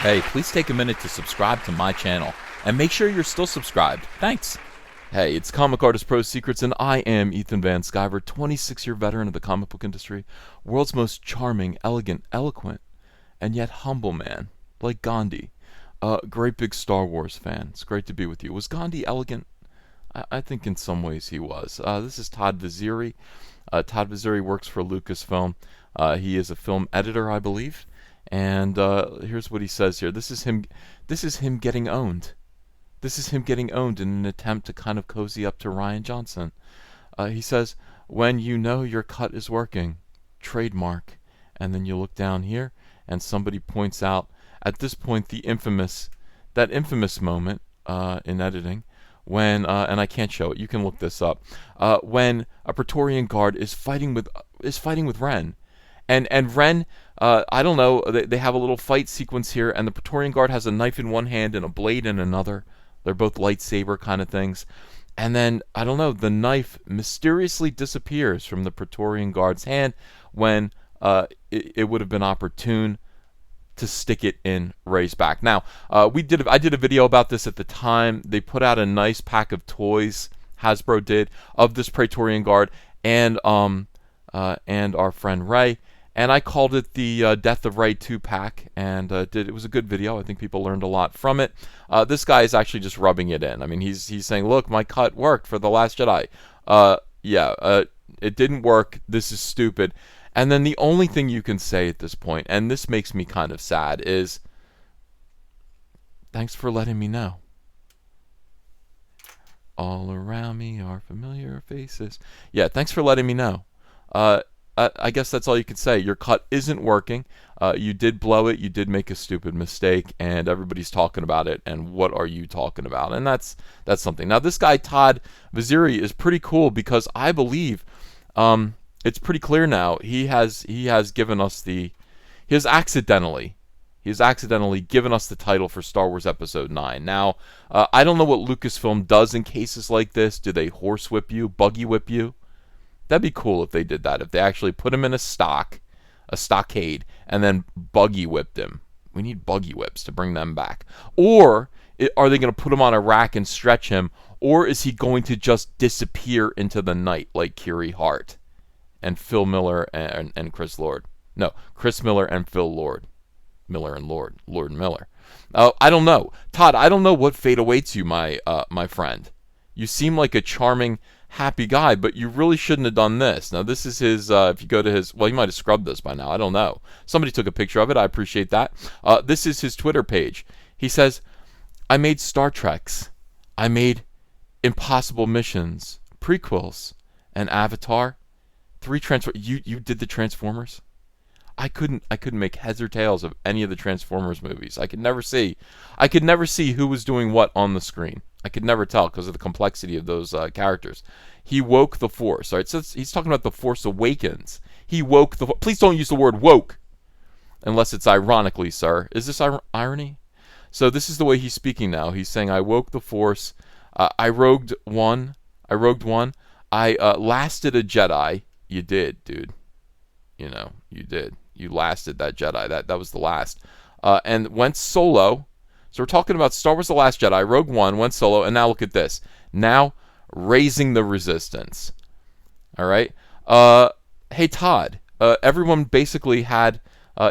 Hey, please take a minute to subscribe to my channel, and make sure you're still subscribed. Thanks. Hey, it's Comic Artist Pro Secrets, and I am Ethan Van Sciver, 26-year veteran of the comic book industry, world's most charming, elegant, eloquent, and yet humble man, like Gandhi. Great big Star Wars fan. It's great to be with you. Was Gandhi elegant? I think in some ways he was. This is Todd Vaziri. Todd Vaziri works for Lucasfilm. He is a film editor, I believe. And here's what he says here. This is him getting owned. This is him getting owned in an attempt to kind of cozy up to Rian Johnson. He says, when you know your cut is working, trademark. And then you look down here, and somebody points out, at this point, that infamous moment in editing, when, and I can't show it, you can look this up, when a Praetorian Guard is fighting with Ren. And Ren, I don't know, they have a little fight sequence here, and the Praetorian Guard has a knife in one hand and a blade in another. They're both lightsaber kind of things. And then, I don't know, the knife mysteriously disappears from the Praetorian Guard's hand when it would have been opportune to stick it in Rey's back. Now, I did a video about this at the time. They put out a nice pack of toys, Hasbro did, of this Praetorian Guard and our friend Rey. And I called it the Death of Rey 2-pack, and it was a good video. I think people learned a lot from it. This guy is actually just rubbing it in. I mean, he's saying, look, my cut worked for The Last Jedi. It didn't work. This is stupid. And then the only thing you can say at this point, and this makes me kind of sad, is thanks for letting me know. All around me are familiar faces. Yeah, thanks for letting me know. I guess that's all you can say. Your cut isn't working. You did blow it. You did make a stupid mistake, and everybody's talking about it. And what are you talking about? And that's something. Now, this guy Todd Vaziri is pretty cool because I believe it's pretty clear now he has accidentally given us the title for Star Wars Episode 9. Now, I don't know what Lucasfilm does in cases like this. Do they horsewhip you, buggy whip you? That'd be cool if they did that. If they actually put him in a stockade, and then buggy whipped him. We need buggy whips to bring them back. Or are they going to put him on a rack and stretch him? Or is he going to just disappear into the night like Kiri Hart and Phil Miller and Chris Lord? No, Chris Miller and Phil Lord. Miller and Lord and Miller. I don't know. Todd, I don't know what fate awaits you, my friend. You seem like a charming, happy guy, but you really shouldn't have done this. Now, this is his, if you go to his, well, he might have scrubbed this by now. I don't know. Somebody took a picture of it. I appreciate that. This is his Twitter page. He says, I made Star Treks. I made Impossible Missions, prequels, and Avatar. You did the Transformers? I couldn't make heads or tails of any of the Transformers movies. I could never see who was doing what on the screen. I could never tell because of the complexity of those characters. He woke the Force. All right, so he's talking about the Force Awakens. He woke the. Please don't use the word woke, unless it's ironically, sir. Is this irony? So this is the way he's speaking now. He's saying, "I woke the Force. I rogued one. I lasted a Jedi. You did, dude. You know, you did. You lasted that Jedi. That was the last. And went solo." So we're talking about Star Wars The Last Jedi, Rogue One, went solo, and now look at this. Now, raising the resistance. All right? Hey, Todd, everyone basically had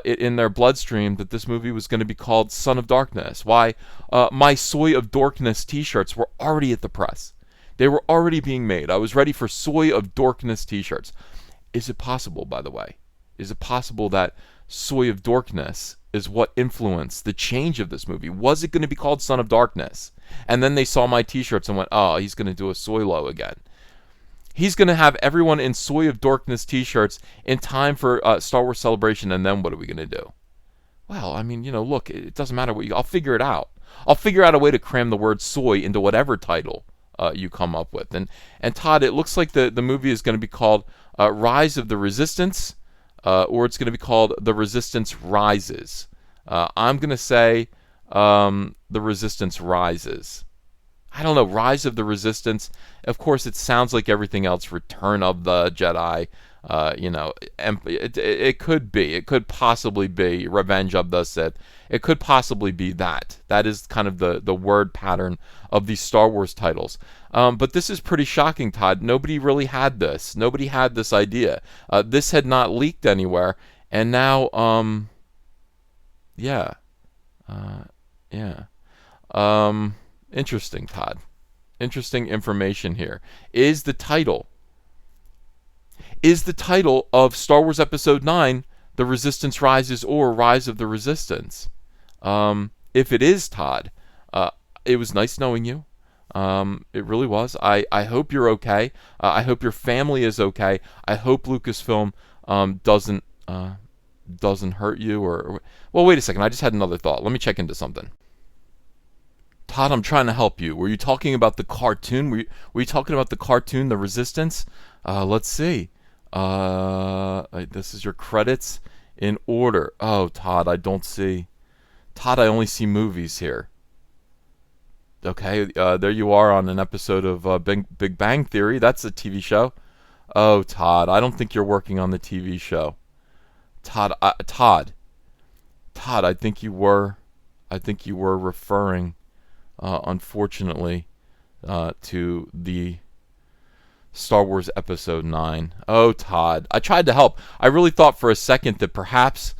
it in their bloodstream that this movie was going to be called Son of Darkness. Why? My Soy of Dorkness t-shirts were already at the press. They were already being made. I was ready for Soy of Dorkness t-shirts. Is it possible, by the way? Is it possible that Soy of Dorkness is what influenced the change of this movie? Was it going to be called Son of Darkness? And then they saw my t-shirts and went, oh, he's going to do a Soylo again. He's going to have everyone in Soy of Darkness t-shirts in time for Star Wars Celebration, and then what are we going to do? Well, I mean, look, it doesn't matter what I'll figure it out. I'll figure out a way to cram the word soy into whatever title you come up with. And Todd, it looks like the movie is going to be called Rise of the Resistance, or it's going to be called The Resistance Rises. I'm going to say The Resistance Rises. I don't know, Rise of the Resistance. Of course, it sounds like everything else, Return of the Jedi. It could be. It could possibly be Revenge of the Sith. It could possibly be that. That is kind of the word pattern of these Star Wars titles. But this is pretty shocking, Todd. Nobody really had this. Nobody had this idea. This had not leaked anywhere, and now, yeah, yeah. Interesting, Todd. Interesting information here. Is the title of Star Wars Episode 9 The Resistance Rises or Rise of the Resistance? If it is, Todd, it was nice knowing you. It really was. I hope you're okay. I hope your family is okay. I hope Lucasfilm doesn't hurt you well, wait a second. I just had another thought. Let me check into something. Todd, I'm trying to help you. Were you talking about the cartoon? Were you talking about the cartoon, The Resistance? Let's see. This is your credits in order. Oh, Todd, I don't see. Todd, I only see movies here. Okay, there you are on an episode of Big Bang Theory. That's a TV show. Oh, Todd, I don't think you're working on the TV show. Todd, I think you were referring, unfortunately, to the Star Wars Episode 9. Oh, Todd, I tried to help. I really thought for a second that perhaps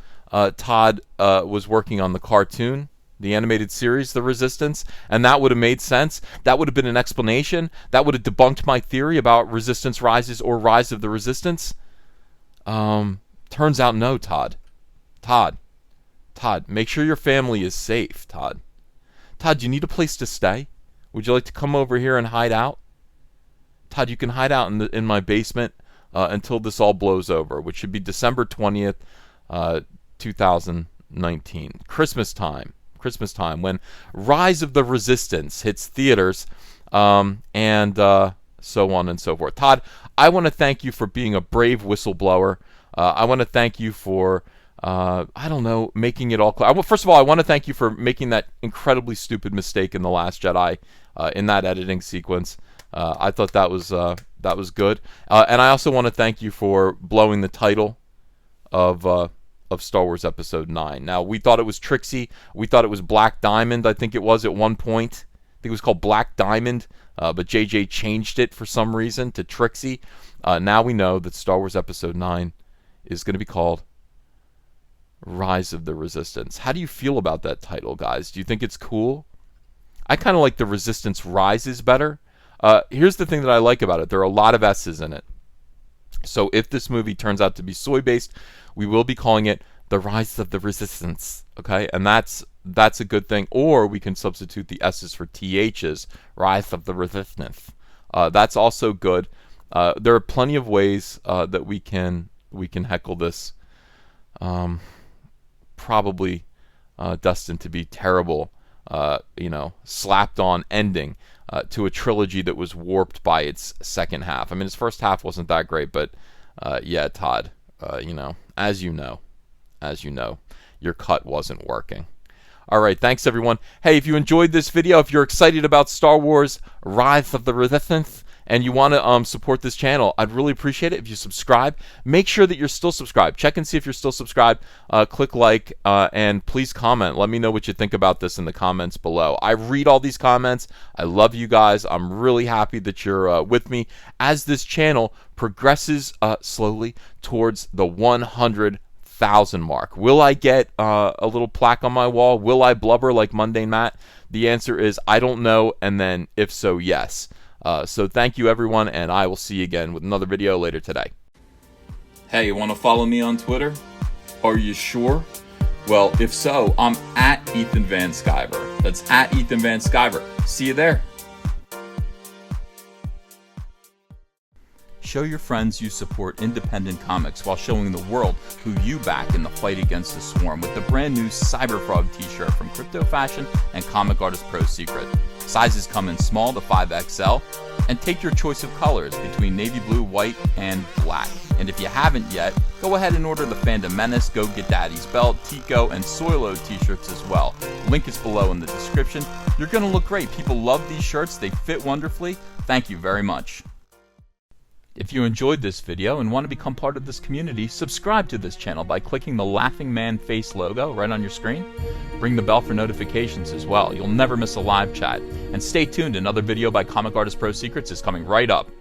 Todd was working on the cartoon, the animated series, The Resistance, and that would have made sense. That would have been an explanation. That would have debunked my theory about Resistance Rises or Rise of the Resistance. Turns out no, Todd. Todd, make sure your family is safe, Todd. Todd, do you need a place to stay? Would you like to come over here and hide out? Todd, you can hide out in my basement until this all blows over, which should be December 20th, 2019. Christmas time, when Rise of the Resistance hits theaters, and so on and so forth. Todd, I want to thank you for being a brave whistleblower. I want to thank you for, making it all clear. First of all, I want to thank you for making that incredibly stupid mistake in The Last Jedi, in that editing sequence. I thought that was good. And I also want to thank you for blowing the title of Star Wars Episode 9. Now, we thought it was Trixie. We thought it was Black Diamond, I think it was at one point. I think it was called Black Diamond, but JJ changed it for some reason to Trixie. Now we know that Star Wars Episode 9 is going to be called Rise of the Resistance. How do you feel about that title, guys? Do you think it's cool? I kind of like The Resistance Rises better. Here's the thing that I like about it. There are a lot of S's in it. So if this movie turns out to be soy-based, we will be calling it The Rise of the Resistance. Okay? And that's a good thing. Or we can substitute the S's for TH's, Rise of the Resistance. That's also good. There are plenty of ways that we can heckle this. Probably destined to be terrible, slapped on ending to a trilogy that was warped by its second half. I mean, its first half wasn't that great, but yeah, Todd, as you know, your cut wasn't working. All right, thanks everyone. Hey, if you enjoyed this video, if you're excited about Star Wars Rise of the Resistance, and you want to support this channel, I'd really appreciate it if you subscribe. Make sure that you're still subscribed. Check and see if you're still subscribed. Click like, and please comment. Let me know what you think about this in the comments below. I read all these comments. I love you guys. I'm really happy that you're with me as this channel progresses slowly towards the 100,000 mark. Will I get a little plaque on my wall? Will I blubber like Mundane Matt? The answer is I don't know, and then if so, yes. So thank you everyone, and I will see you again with another video later today. Hey, you want to follow me on Twitter? Are you sure? Well, if so, I'm at Ethan Van Sciver. That's at Ethan Van Sciver. See you there. Show your friends you support independent comics while showing the world who you back in the fight against the swarm with the brand new Cyberfrog t-shirt from Crypto Fashion and Comic Artist Pro Secret. Sizes come in small to 5XL, and take your choice of colors between navy blue, white, and black. And if you haven't yet, go ahead and order the Fandom Menace, Go Get Daddy's Belt, Tico, and Soilo t-shirts as well. Link is below in the description. You're going to look great. People love these shirts. They fit wonderfully. Thank you very much. If you enjoyed this video and want to become part of this community, subscribe to this channel by clicking the laughing man face logo right on your screen. Ring the bell for notifications as well. You'll never miss a live chat. And stay tuned, another video by Comic Artist Pro Secrets is coming right up.